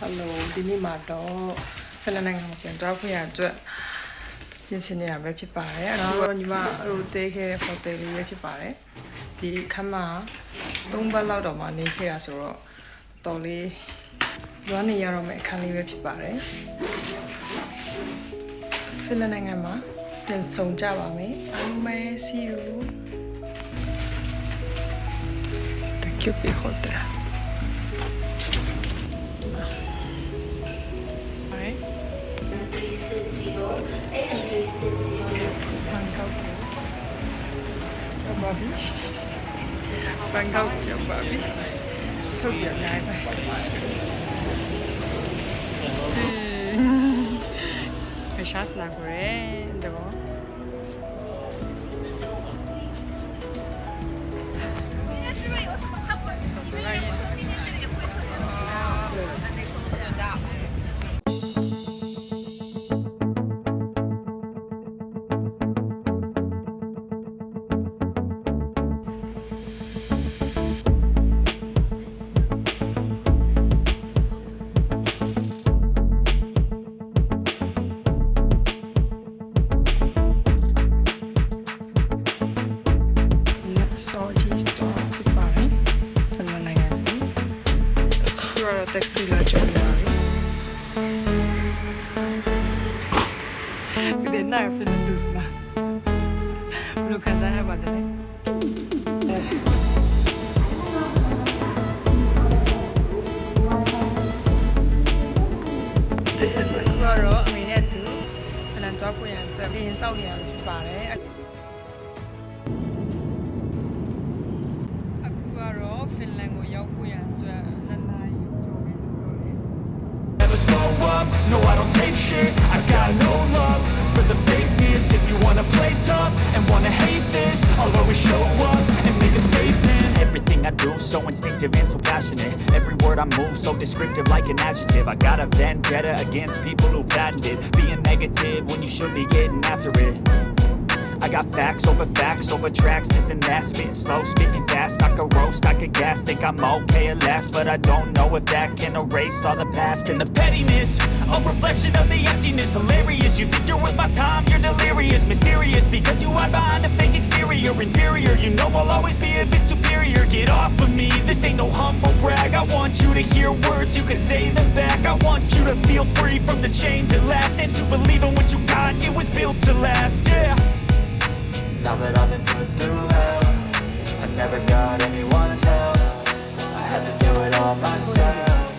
Hello ဒီနေ့မှာတော့ဖလန်နိုင်ငံမှာပြန်သွားခွင့်ရအတွက်ပြင်ဆင်နေတာပဲဖြစ်ပါတယ်အဲ့တော့ညီမတို့တေးခဲ့တဲ့ hotel လေးပဲဖြစ်ပါတယ်ဒီခန်းမှာ3ဘတ်လောက်တော့မှနေခဲ့ရဆိုတော့တော်လေးလွမ်းနေရတော့မယ့်အခန်းလေးပဲဖြစ်ပါတယ်ဖလန်နိုင်ငံမှာပြန်ဆောင်ကြပါမယ်အားလုံးပဲ see you the Cupid Hotel Bangkok yang bagus. Thôi giờ ngày này. Phải sát là kore, được không? Taxi là chọn đến này phải được mà belum kan saya pada nih baru ini tuh Finland tuh aku yang jadi insau yang bare aku baru Finland aku yang aku yang No, I don't take shit, I got no love for the fakeness. If you wanna play tough and wanna hate this, I'll always show up and make a statement. Everything I do, so instinctive and so passionate. Every word I move, so descriptive like an adjective. I got a vendetta against people who patented being negative when you should be getting after it. I got facts over tracks, this and that. Spitting slow, spitting fast, I could roast, I could gas. Think I'm okay at last, but I don't know if that can erase all the past. And the pettiness, a reflection of the emptiness. Hilarious, you think you're worth my time, you're delirious. Mysterious, because you hide behind a fake exterior. Inferior, you know I'll always be a bit superior. Get off of me, this ain't no humble brag. I want you to hear words, you can say them back. I want you to feel free from the chains at last, and to believe in what you got, it was built to last, yeah. Now that I've been put through hell, I never got anyone's help. I had to do it all myself.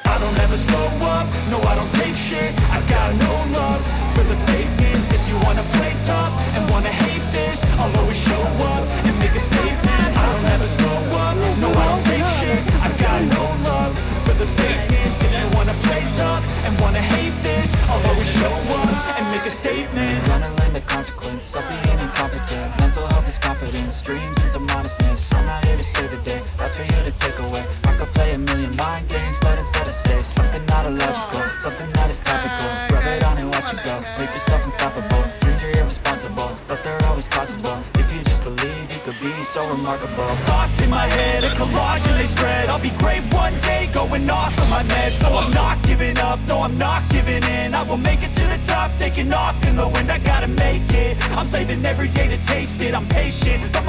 I don't ever slow up, no I don't take shit. I got no love for the fakeness. If you wanna play tough and wanna hate this, I'll always show up and make a statement. I don't ever slow up, no I don't take shit. I got no love for the fakeness. If you wanna play tough and wanna hate this, I'll always show up and make a statement. Gonna learn the consequence of being incompetent. Mental health is confidence, dreams and some modestness. I'm not here to save the day, that's for you to take away. I could play a million mind games, but instead I say something not illogical, something that is topical. Rub it on and watch it go, make yourself unstoppable. Dreams are irresponsible, but they're always possible. If you just believe, you could be so remarkable. Thoughts in my head, a collage and they spread. I'll be great one day, going off of my meds. No, I'm not giving up, no, I'm not giving in. I will make it to the top, taking off in the wind. I gotta make it, I'm saving every day to taste it. I'm patient, but my